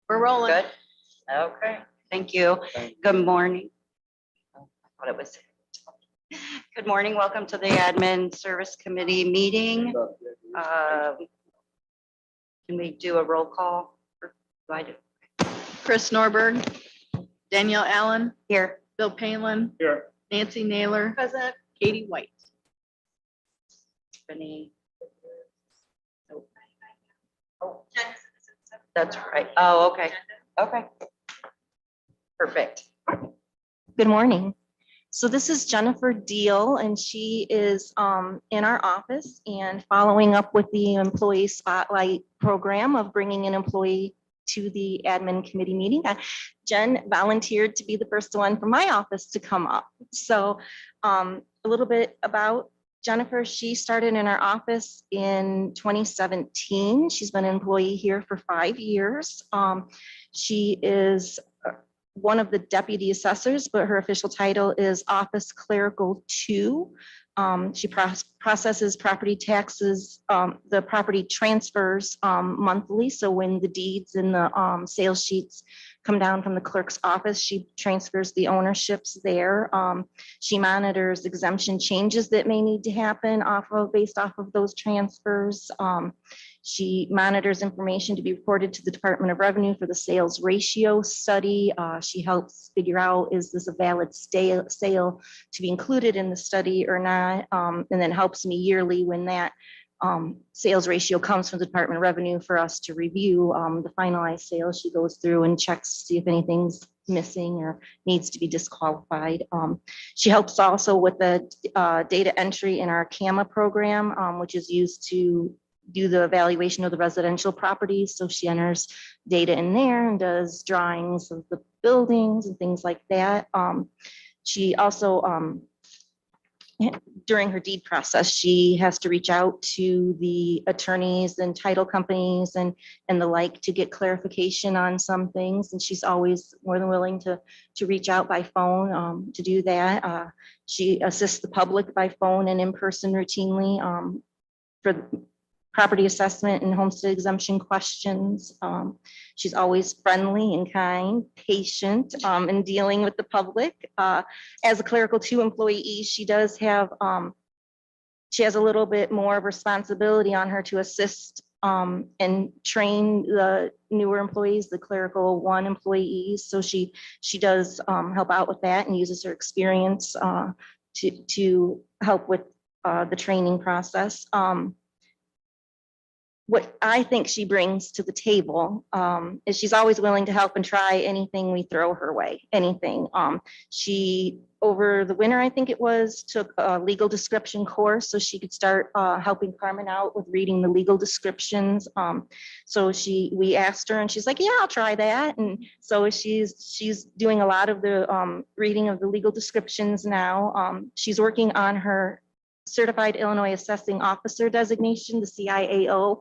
We're rolling. Good. Okay, thank you. Good morning. Oh, I thought it was. Good morning. Welcome to the Admin Service Committee meeting. Can we do a roll call? Chris Norberg, Danielle Allen, Here. Bill Palin, Here. Nancy Naylor, present, Katie White. Any? Oh, that's right. Oh, okay. Okay. Perfect. Good morning. So this is Jennifer Deal, and she is in our office and following up with the employee spotlight program of bringing an employee to the admin committee meeting. Jen volunteered to be the first one from my office to come up. So a little bit about Jennifer. She started in our office in 2017. She's been an employee here for 5 years. She is one of the deputy assessors, but her official title is Office Clerical 2. She processes property taxes, the property transfers monthly. So when the deeds and the sales sheets come down from the clerk's office, she transfers the ownerships there. She monitors exemption changes that may need to happen based off of those transfers. She monitors information to be reported to the Department of Revenue for the sales ratio study. She helps figure out, is this a valid sale to be included in the study or not? And then helps me yearly when that sales ratio comes from the Department of Revenue for us to review the finalized sales. She goes through and checks to see if anything's missing or needs to be disqualified. She helps also with the data entry in our CAMA program, which is used to do the evaluation of the residential properties. So she enters data in there and does drawings of the buildings and things like that. She also, during her deed process, she has to reach out to the attorneys and title companies and the like to get clarification on some things. And she's always more than willing to reach out by phone to do that. She assists the public by phone and in person routinely for property assessment and homestead exemption questions. She's always friendly and kind, patient in dealing with the public. As a clerical 2 employee, she does have, she has a little bit more responsibility on her to assist and train the newer employees, the clerical 1 employees. So she does help out with that and uses her experience to help with the training process. What I think she brings to the table is she's always willing to help and try anything we throw her way, anything. She, over the winter, I think it was, took a legal description course so she could start helping Carmen out with reading the legal descriptions. So we asked her and she's like, yeah, I'll try that. And so she's doing a lot of the reading of the legal descriptions now. She's working on her Certified Illinois Assessing Officer designation, the CIAO,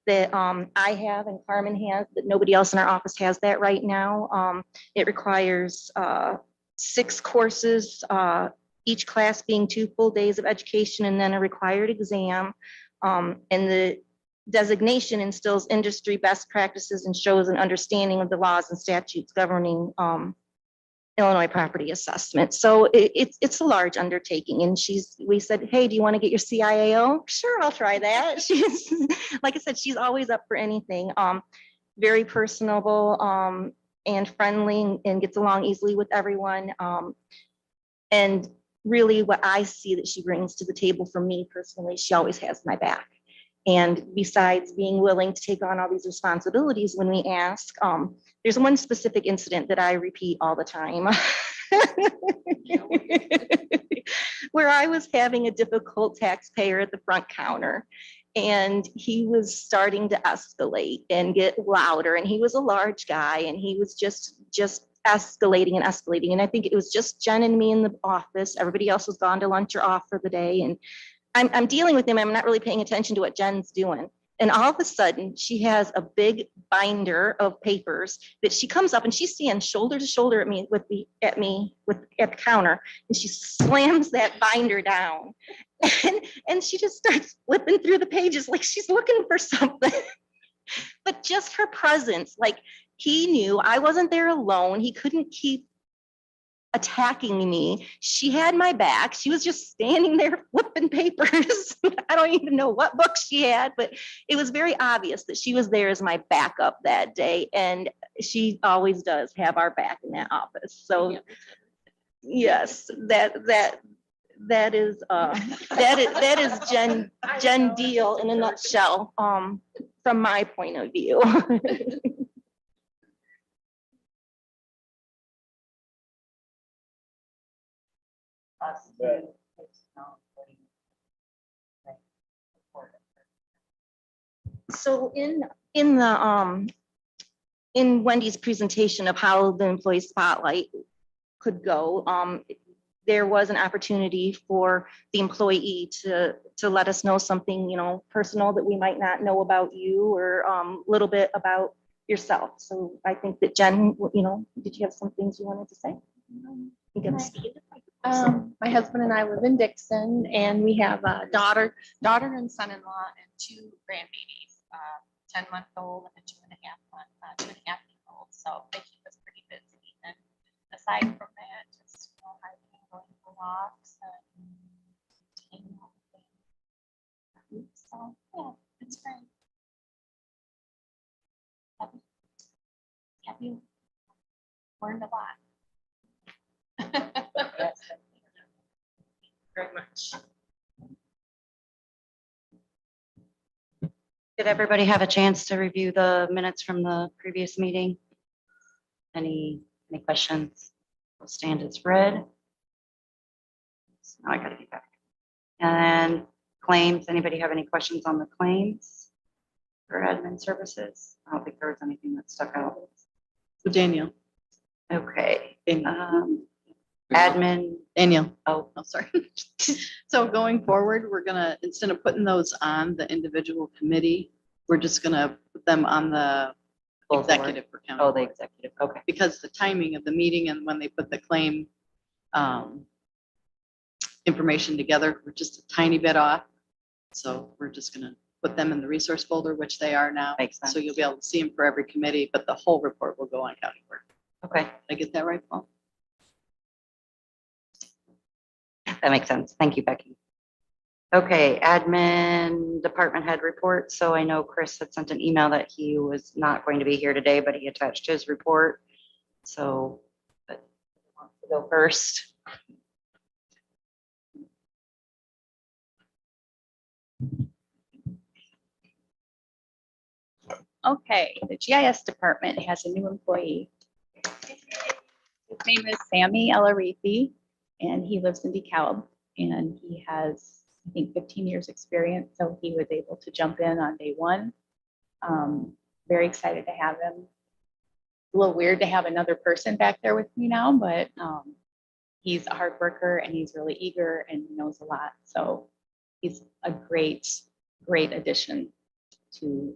that I have and Carmen has, but nobody else in our office has that right now. It requires 6 courses, each class being 2 full days of education and then a required exam. And the designation instills industry best practices and shows an understanding of the laws and statutes governing Illinois property assessment. So it's a large undertaking. And we said, hey, do you want to get your CIAO? Sure, I'll try that. She's, like I said, she's always up for anything. Very personable and friendly and gets along easily with everyone. And really what I see that she brings to the table for me personally, she always has my back. And besides being willing to take on all these responsibilities when we ask, there's one specific incident that I repeat all the time. Where I was having a difficult taxpayer at the front counter and he was starting to escalate and get louder, and he was a large guy and he was just escalating and escalating. And I think it was just Jen and me in the office. Everybody else was gone to lunch or off for the day. And I'm dealing with him. I'm not really paying attention to what Jen's doing. And all of a sudden she has a big binder of papers that she comes up and she's standing shoulder to shoulder at the counter, and she slams that binder down and she just starts flipping through the pages like she's looking for something. But just her presence, like he knew I wasn't there alone. He couldn't keep attacking me. She had my back. She was just standing there flipping papers. I don't even know what book she had, but it was very obvious that she was there as my backup that day. And she always does have our back in that office. So yes, that is Jen Deal in a nutshell, from my point of view. So in Wendy's presentation of how the employee spotlight could go, there was an opportunity for the employee to let us know something, personal that we might not know about you, or a little bit about yourself. So I think that Jen, did you have some things you wanted to say? You can speak. My husband and I live in Dixon, and we have a daughter and son-in-law, and 2 grandbabies, 10-month-old and a 2.5-year-old. So they keep us pretty busy. And aside from that, just hiking, going for walks, and hanging out with them. So yeah, it's great. Have you learned a lot? Very much. Did everybody have a chance to review the minutes from the previous meeting? Any questions? We'll stand as read. Now I gotta get back. And claims, anybody have any questions on the claims for admin services? I don't think there was anything that stuck out. So Daniel. Okay, Daniel. admin, Daniel. oh, Sorry. So going forward, we're gonna, instead of putting those on the individual committee, we're just gonna put them on the full board. executive for county. Oh, the board. executive, okay. Because the timing of the meeting and when they put the claim information together, we're just a tiny bit off. So we're just gonna put them in the resource folder, which they are now. Makes sense. So you'll be able to see them for every committee, but the whole report will go on county board. Okay, Did I get that right, Paul? that makes sense. Thank you, Becky. Okay, admin department head report. So I know Chris had sent an email that he was not going to be here today, but he attached his report. So, but who wants to go first? Okay, the GIS department has a new employee. His name is Sammy Elarifi, and he lives in DeKalb, and he has, I think, 15 years experience, so he was able to jump in on day 1. Very excited to have him. A little weird to have another person back there with me now, but he's a hard worker, and he's really eager, and he knows a lot. So he's a great addition to.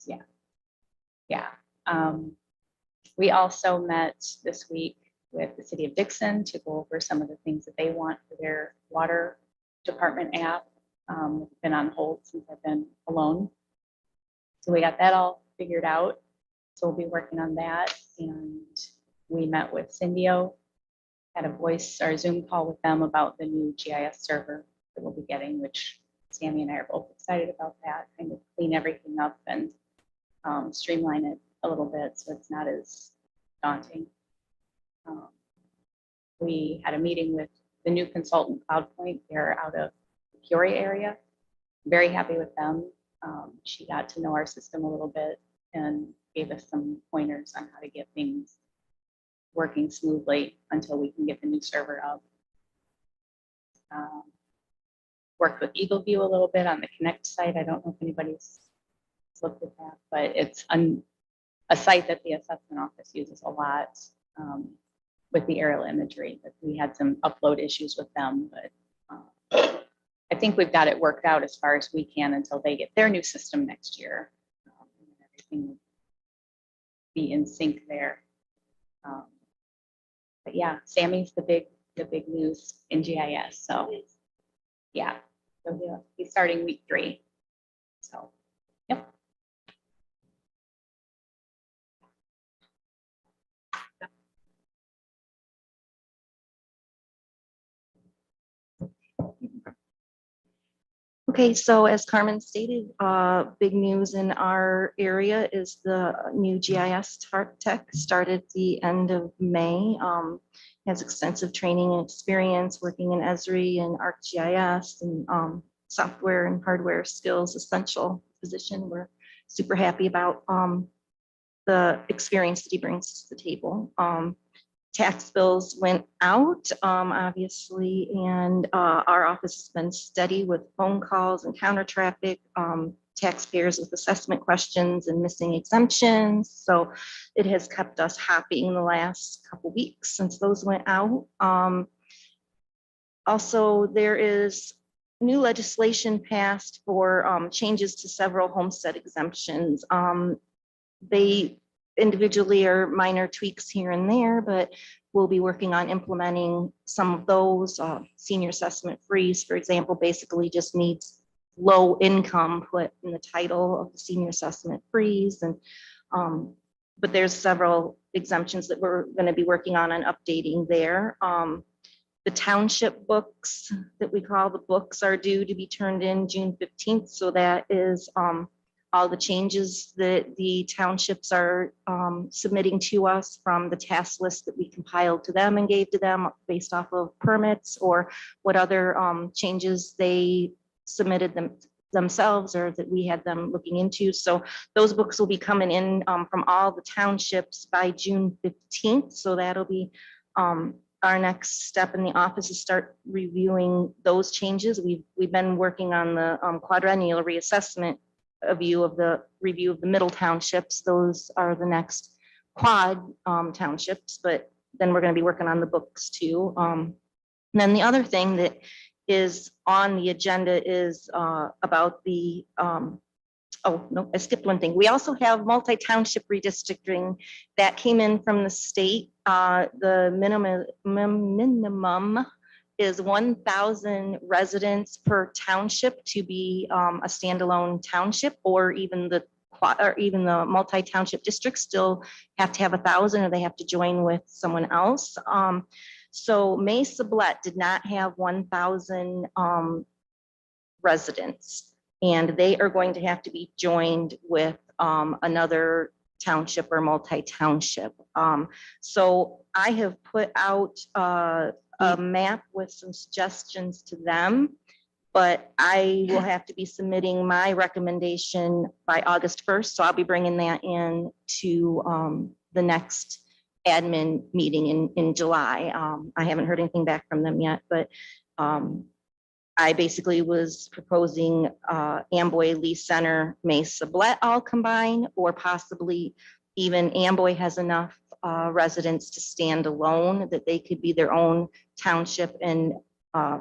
Yeah. We also met this week with the city of Dixon to go over some of the things that they want for their water department app. It's been on hold since I've been alone. So we got that all figured out. So we'll be working on that. And we met with Cindio, had a voice or Zoom call with them about the new GIS server that we'll be getting, which Sammy and I are both excited about that, kind of clean everything up and streamline it a little bit so it's not as daunting. We had a meeting with the new consultant, CloudPoint. They're out of the Peoria area. Very happy with them. She got to know our system a little bit and gave us some pointers on how to get things working smoothly until we can get the new server up. Worked with Eagle View a little bit on the Connect site. I don't know if anybody's looked at that, but it's a site that the assessment office uses a lot with the aerial imagery. But we had some upload issues with them, but I think we've got it worked out as far as we can until they get their new system next year. And everything will be in sync there. But yeah, Sammy's the big news in GIS. So yeah, so he's starting week 3. So yep. Okay, so as Carmen stated, big news in our area is the new GIS tech started the end of May. Has extensive training and experience working in Esri and ArcGIS and software and hardware skills, essential position. We're super happy about the experience that he brings to the table. Tax bills went out, obviously, and our office has been steady with phone calls and counter traffic, taxpayers with assessment questions and missing exemptions. So it has kept us happy in the last couple weeks since those went out. Also, there is new legislation passed for changes to several homestead exemptions. They individually are minor tweaks here and there, but we'll be working on implementing some of those. Senior assessment freeze, for example, basically just needs low income put in the title of the senior assessment freeze. And but there's several exemptions that we're going to be working on and updating there. The township books that we call the books are due to be turned in June 15th. So that is all the changes that the townships are submitting to us from the task list that we compiled to them and gave to them based off of permits or what other changes they submitted themselves or that we had them looking into. So those books will be coming in from all the townships by June 15th. So that'll be our next step in the office is start reviewing those changes. We've been working on the quadrennial reassessment review of the middle townships. Those are the next quad townships, but then we're going to be working on the books too. And then the other thing that is on the agenda is about the oh no, I skipped one thing. We also have multi-township redistricting that came in from the state. The minimum is 1,000 residents per township to be a standalone township, or even the multi-township districts still have to have 1,000, or they have to join with someone else. So Mesa Blet did not have 1,000 residents, and they are going to have to be joined with another township or multi-township. So I have put out a map with some suggestions to them, but I will have to be submitting my recommendation by August 1st. So I'll be bringing that in to the next admin meeting in July. I haven't heard anything back from them yet, but I basically was proposing Amboy, Lee Center, Mesa Blet all combined, or possibly even Amboy has enough residents to stand alone that they could be their own township, and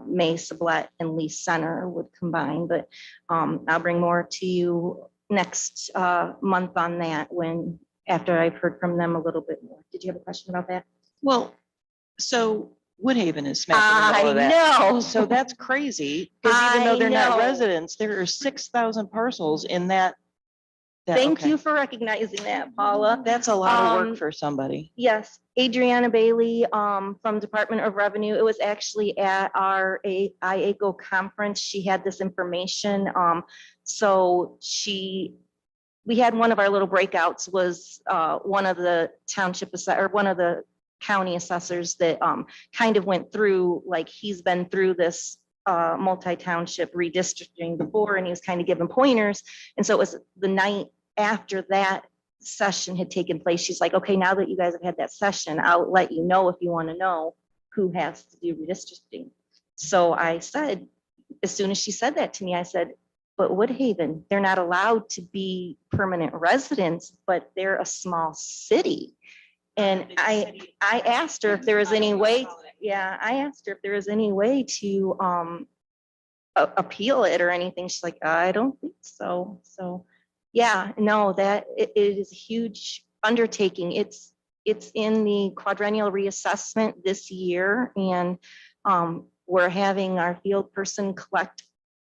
Mesa Blet and Lee Center would combine. But I'll bring more to you next month on that after I've heard from them a little bit more. Did you have a question about that? Well, so Woodhaven is smack in the middle of that. I know. So that's crazy, because even though they're I not know. residents, there are 6,000 parcels in that. Thank okay. you for recognizing that, Paula. That's a lot of Um, work for somebody. Yes, Adriana Bailey from Department of Revenue. It was actually at our IACO conference. She had this information. So we had one of our little breakouts was one of the township or one of the county assessors that kind of went through, like he's been through this multi-township redistricting before, and he was kind of giving pointers. And so it was the night after that session had taken place. She's like, okay, now that you guys have had that session, I'll let you know if you want to know who has to do redistricting. So I said, as soon as she said that to me, I said, but Woodhaven, they're not allowed to be permanent residents, but they're a small city. And I asked her if there was any way, I asked her if there was any way to appeal it or anything. She's like, I don't think so. So yeah, no, that it is a huge undertaking. It's in the quadrennial reassessment this year, and we're having our field person collect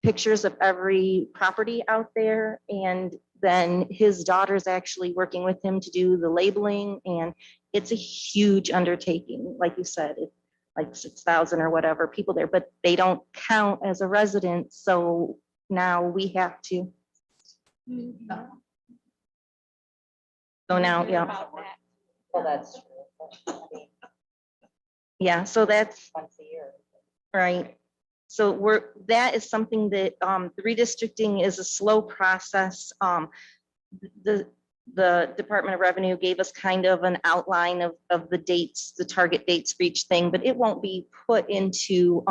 pictures of every property out there, and then his daughter's actually working with him to do the labeling, and it's a huge undertaking. Like you said, it's like 6,000 or whatever people there, but they don't count as a resident. So now we have to. So now, yeah, Well, that's true. yeah, so that's Once a year. right. So that is something that, the redistricting is a slow process. The Department of Revenue gave us kind of an outline of the dates, the target dates for each thing, but it won't be put into,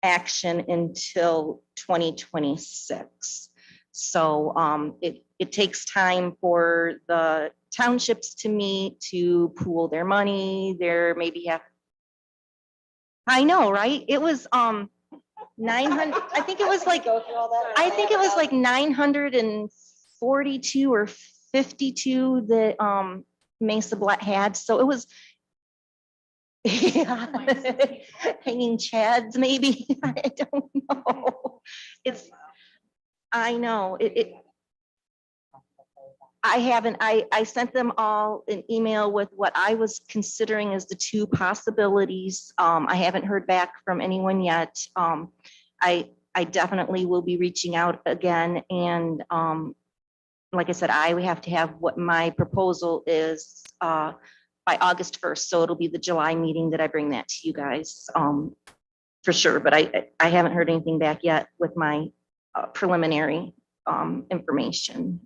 action until 2026. So, it takes time for the townships to meet, to pool their money, there maybe have. I know, right? It was, 900, I think it was like, I think it was like 942 or 52 that, Mesa Black had, so it was. Yeah. Hanging chads, maybe, I don't know. It's, I know, I haven't, I sent them all an email with what I was considering as the two possibilities. I haven't heard back from anyone yet. I definitely will be reaching out again, and like I said, we have to have what my proposal is by August 1st. So it'll be the July meeting that I bring that to you guys for sure. But I haven't heard anything back yet with my preliminary information.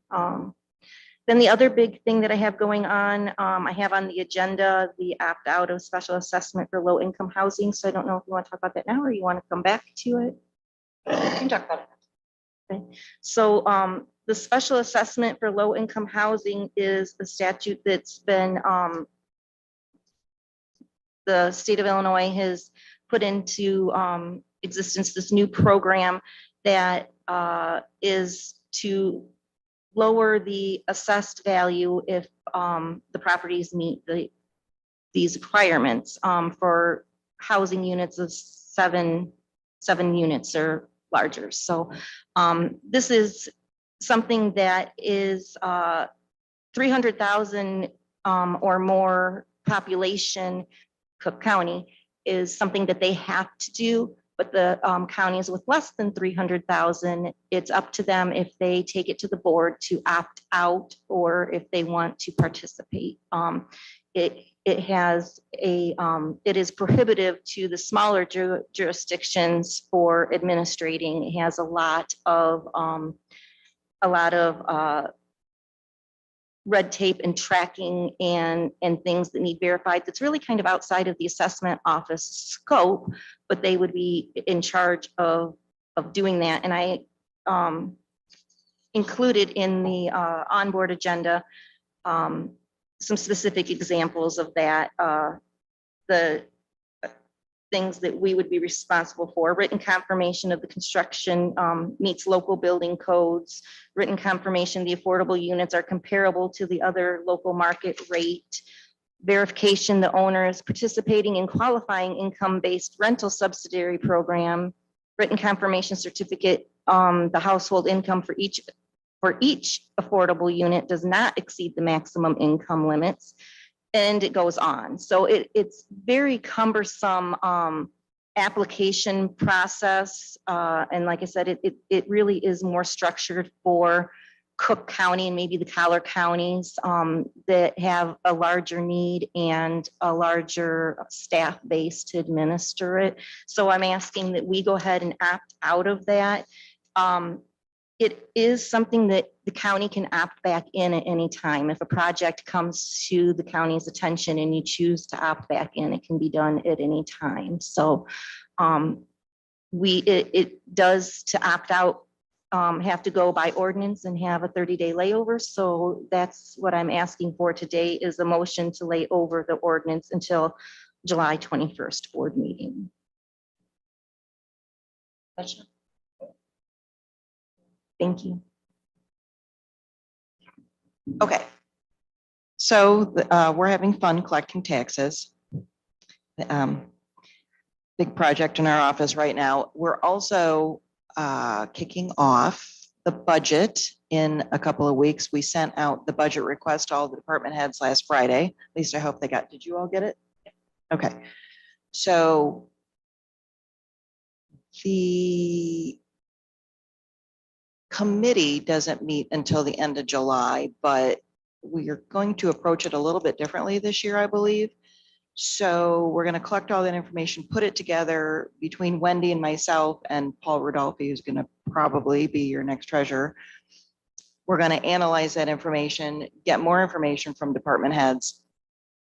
Then the other big thing that I have going on, I have on the agenda, the opt out of special assessment for low income housing. So I don't know if you want to talk about that now or you want to come back to it. We can talk about it. Okay. So the special assessment for low income housing is a statute that's been, the state of Illinois has put into existence this new program that is to lower the assessed value if the properties meet these requirements for housing units of seven units or larger. So this is something that is 300,000 or more population. Cook County is something that they have to do, but the counties with less than 300,000, it's up to them if they take it to the board to opt out or if they want to participate. It has a, it is prohibitive to the smaller jurisdictions for administrating. It has a lot of red tape and tracking and things that need verified. That's really kind of outside of the assessment office scope, but they would be in charge of doing that. And I included in the onboard agenda some specific examples of that. The things that we would be responsible for: written confirmation of the construction meets local building codes, written confirmation the affordable units are comparable to the other local market rate, verification the owner is participating in qualifying income-based rental subsidiary program, written confirmation certificate, the household income for each affordable unit does not exceed the maximum income limits. And it goes on. So it's very cumbersome application process. And like I said, it really is more structured for Cook County and maybe the collar counties that have a larger need and a larger staff base to administer it. So I'm asking that we go ahead and opt out of that. It is something that the county can opt back in at any time. If a project comes to the county's attention and you choose to opt back in, it can be done at any time. So it does, to opt out, have to go by ordinance and have a 30-day layover. So that's what I'm asking for today, is a motion to lay over the ordinance until July 21st board meeting. Thank you. Okay. So we're having fun collecting taxes. Big project in our office right now. We're also kicking off the budget in a couple of weeks. We sent out the budget request to all the department heads last Friday. At least I hope they got, did you all get it? Okay. So the committee doesn't meet until the end of July, but we are going to approach it a little bit differently this year, I believe. So we're going to collect all that information, put it together between Wendy and myself and Paul Rodolphe, who's going to probably be your next treasurer. We're going to analyze that information, get more information from department heads,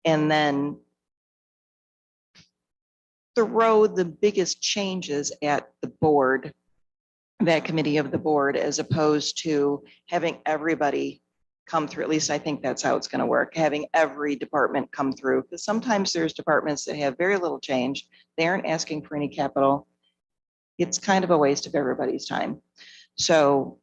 and then throw the biggest changes at the board, that committee of the board, as opposed to having everybody come through. At least I think that's how it's going to work, having every department come through. Because sometimes there's departments that have very little change. They aren't asking for any capital. It's kind of a waste of everybody's time. So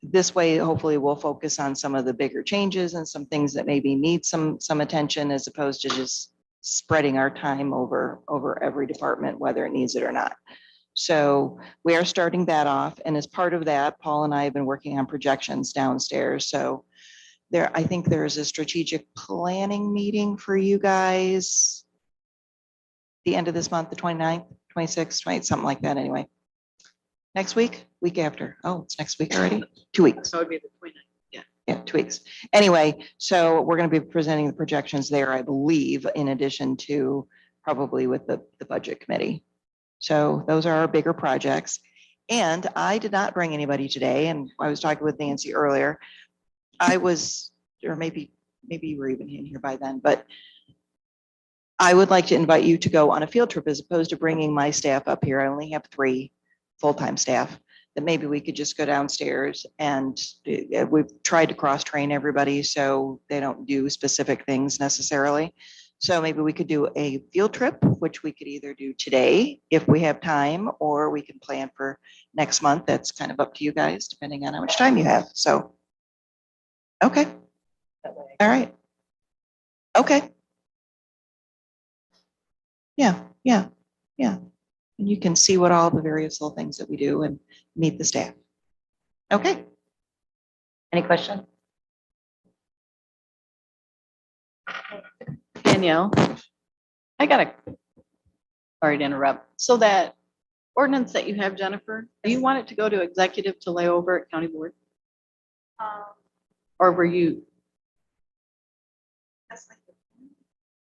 this way, hopefully we'll focus on some of the bigger changes and some things that maybe need some attention, as opposed to just spreading our time over every department, whether it needs it or not. So we are starting that off. And as part of that, Paul and I have been working on projections downstairs. So I think there's a strategic planning meeting for you guys the end of this month, the 29th, 26th, 20, something like that anyway. Next week, week after. Oh, it's next week already? 2 weeks. So it'd be the 29th. Yeah, 2 weeks. Anyway, so we're going to be presenting the projections there, I believe, in addition to probably with the budget committee. So those are our bigger projects. And I did not bring anybody today. And I was talking with Nancy earlier. I was, or maybe you were even in here by then, but I would like to invite you to go on a field trip as opposed to bringing my staff up here. I only have 3 full-time staff, that maybe we could just go downstairs, and we've tried to cross-train everybody so they don't do specific things necessarily. So maybe we could do a field trip, which we could either do today if we have time, or we can plan for next month. That's kind of up to you guys, depending on how much time you have. So, okay. All right. Okay. Yeah. And you can see what all the various little things that we do and meet the staff. Okay. Any question? Danielle, sorry to interrupt. So that ordinance that you have, Jennifer, do you want it to go to executive to lay over at county board? Or were you?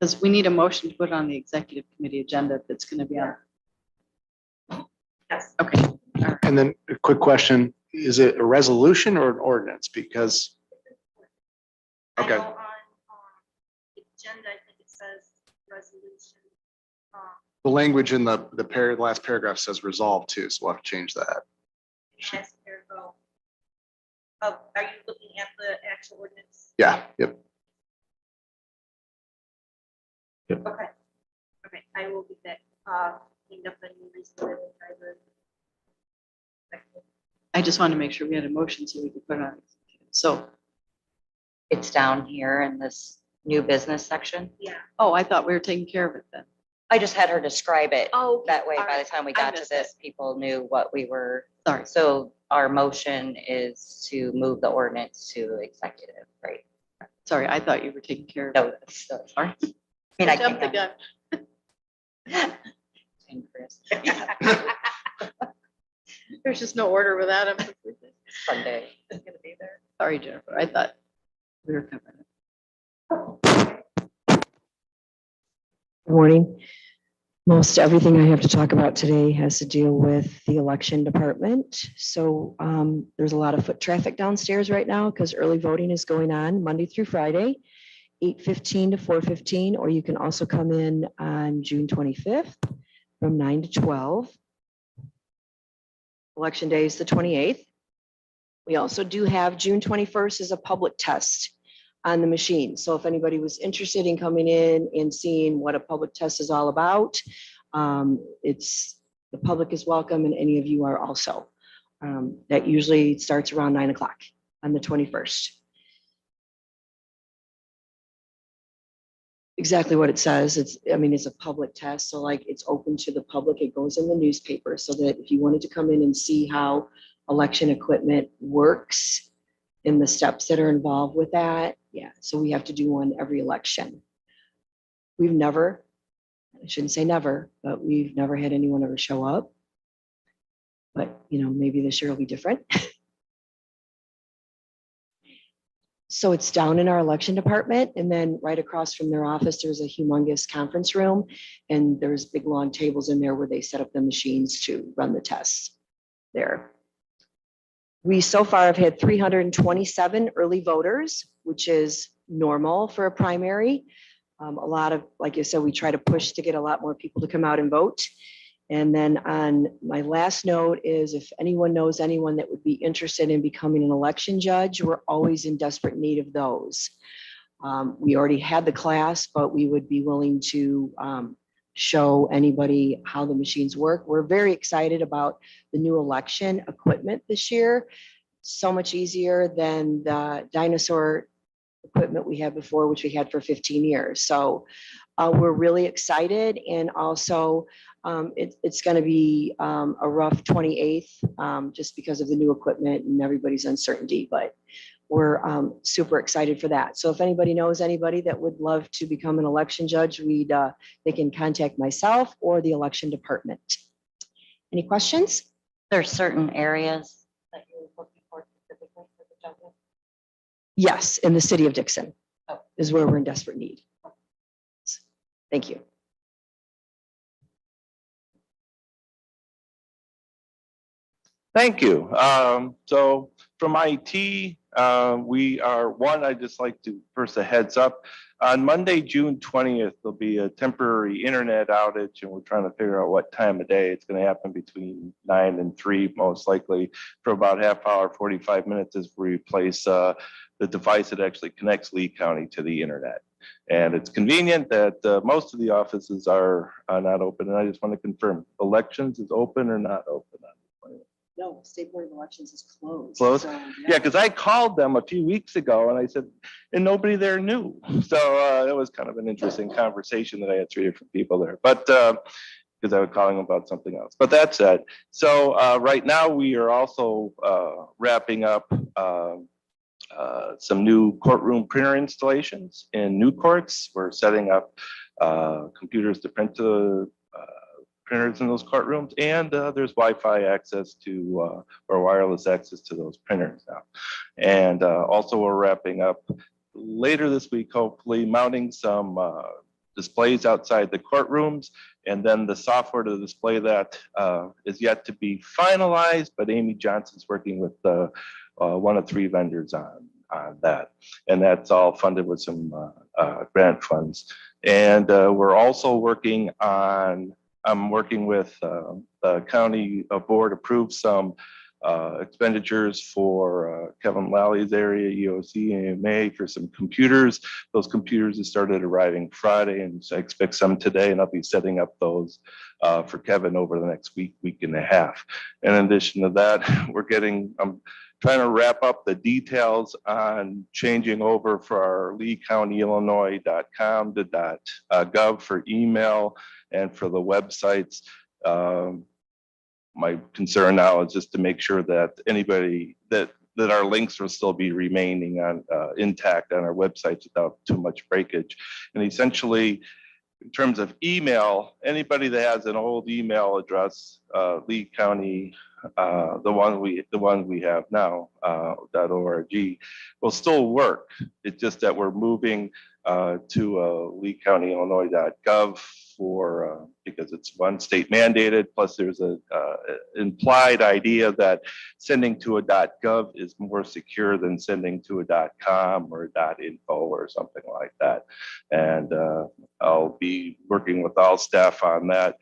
Because we need a motion to put it on the executive committee agenda if it's going to be on. Yes. Okay. And then a quick question, is it a resolution or an ordinance? Because, okay, I know on the agenda, I think it says resolution. the language in the last paragraph says resolve too, so we'll have to change that. Last paragraph. Oh, are you looking at the actual ordinance? Yeah, yep. Okay. Okay, I will get that cleaned up and resubmitted. I just wanted to make sure we had a motion so we could put it on. So, It's down here in this new business section. Yeah. oh, I thought we were taking care of it then. I just had her describe it. Oh. That way, all by right. the time we I got to missed this, people knew what we were. Sorry. So our motion is to move the ordinance to executive, right? Sorry, I thought you were taking care of No, it. that's still fine. I mean, I Jumped the can. gun. And Chris, There's just no order without him. Sunday is gonna be there. Sorry, Jennifer. I thought we were covering it. Good morning. Most everything I have to talk about today has to deal with the election department. So there's a lot of foot traffic downstairs right now because early voting is going on Monday through Friday, 8:15 to 4:15, or you can also come in on June 25th from 9 to 12. Election day is the 28th. We also do have June 21st as a public test on the machine. So if anybody was interested in coming in and seeing what a public test is all about, the public is welcome and any of you are also. That usually starts around 9 o'clock on the 21st. Exactly what it says. It's a public test. So like it's open to the public. It goes in the newspaper so that if you wanted to come in and see how election equipment works and the steps that are involved with that. Yeah, so we have to do one every election. We've never, I shouldn't say never, but we've never had anyone ever show up. But maybe this year will be different. So it's down in our election department, and then right across from their office, there's a humongous conference room. And there's big long tables in there where they set up the machines to run the tests there. We so far have had 327 early voters, which is normal for a primary. A lot of, like I said, we try to push to get a lot more people to come out and vote. And then on my last note is if anyone knows anyone that would be interested in becoming an election judge, we're always in desperate need of those. We already had the class, but we would be willing to show anybody how the machines work. We're very excited about the new election equipment this year. So much easier than the dinosaur equipment we had before, which we had for 15 years. So we're really excited. And also it's going to be a rough 28th just because of the new equipment and everybody's uncertainty, but we're super excited for that. So if anybody knows anybody that would love to become an election judge, they can contact myself or the election department. Any questions? There's certain areas that you're looking for specifically for the judges? Yes, in the city of Dixon Oh. is where we're in desperate need. Thank you. Thank you. So from IT, I'd just like to first a heads up. On Monday, June 20th, there'll be a temporary internet outage and we're trying to figure out what time of day. It's going to happen between 9 and 3, most likely for about half hour, 45 minutes as we replace the device that actually connects Lee County to the internet. And it's convenient that most of the offices are not open. And I just want to confirm, elections is open or not open? No, State Board of Elections is closed. Closed? So, Yeah, because I called them a few weeks ago and I said, and nobody there knew. So it was kind of an interesting conversation that I had 3 different people there, but because I was calling about something else. But that said, so right now we are also wrapping up some new courtroom printer installations in new courts. We're setting up computers to print the printers in those courtrooms, and there's Wi-Fi access to or wireless access to those printers now. And also we're wrapping up later this week, hopefully mounting some displays outside the courtrooms, and then the software to display that is yet to be finalized, but Amy Johnson's working with one of 3 vendors on that. And that's all funded with some grant funds. And we're also working on, I'm working with the county board approved some expenditures for Kevin Lally's area, EOC and EMA for some computers. Those computers have started arriving Friday, and so I expect some today, and I'll be setting up those for Kevin over the next week and a half. In addition to that, I'm trying to wrap up the details on changing over for our leecountyillinois.com to .gov for email and for the websites. My concern now is just to make sure that anybody that our links will still be remaining on intact on our websites without too much breakage. And essentially, in terms of email, anybody that has an old email address, Lee County, the one we have now, .org, will still work. It's just that we're moving to leecountyillinois.gov for because it's one state mandated, plus there's a implied idea that sending to a .gov is more secure than sending to a .com or .info or something like that. And I'll be working with all staff on that.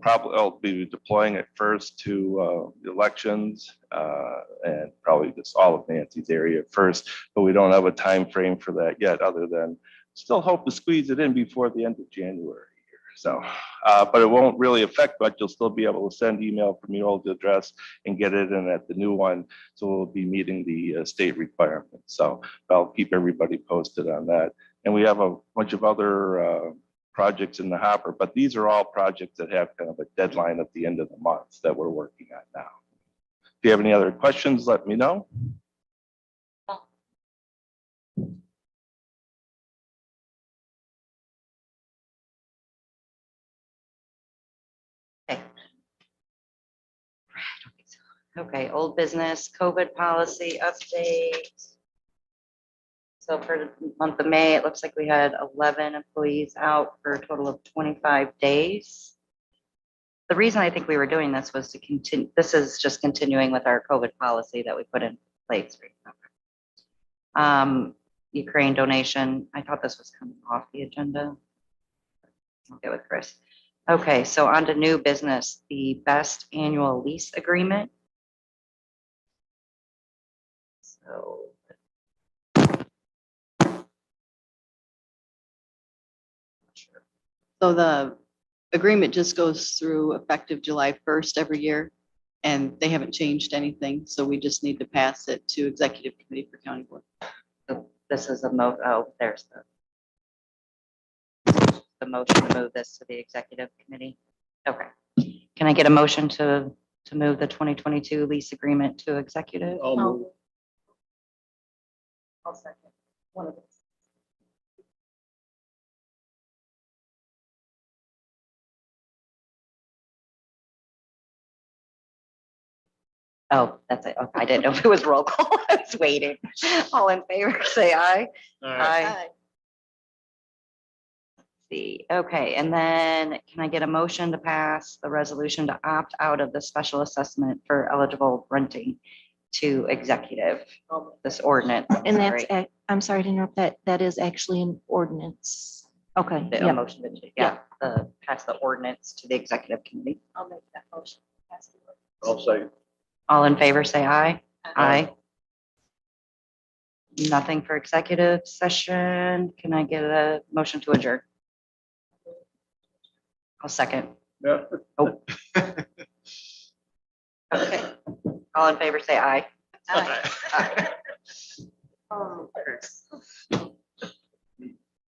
I'll be deploying it first to the elections and probably just all of Nancy's area first, but we don't have a time frame for that yet, other than still hope to squeeze it in before the end of January. So, but it won't really affect much. You'll still be able to send email from your old address and get it in at the new one. So we'll be meeting the state requirements. So I'll keep everybody posted on that. And we have a bunch of other projects in the hopper, but these are all projects that have kind of a deadline at the end of the month that we're working on now. If you have any other questions, let me know. Okay, old business, COVID policy update. So for the month of May, it looks like we had 11 employees out for a total of 25 days. The reason I think we were doing this was to continue, this is just continuing with our COVID policy that we put in place. Ukraine donation, I thought this was coming off the agenda. I'll get with Chris. Okay, so on to new business, the best annual lease agreement. So. So the agreement just goes through effective July 1st every year. And they haven't changed anything. So we just need to pass it to executive committee for county board. So this is a there's the motion to move this to the executive committee. Okay. Can I get a motion to move the 2022 lease agreement to executive? I'll second one of those. Oh, that's it. Okay, I didn't know if it was roll call. I was waiting. All in favor, say aye. Aye. See, okay, and then can I get a motion to pass the resolution to opt out of the special assessment for eligible renting to executive, this ordinance? And that's, Sorry. I'm sorry to interrupt, that is actually an ordinance. Okay, the Yep. motion, pass the ordinance to the executive committee. I'll make that motion. Pass the word. I'll say. All in favor, say aye. Aye. Nothing for executive session. Can I get a motion to adjourn? I'll second. Yeah. Oh. Okay. All in favor, say aye. Aye. Aye.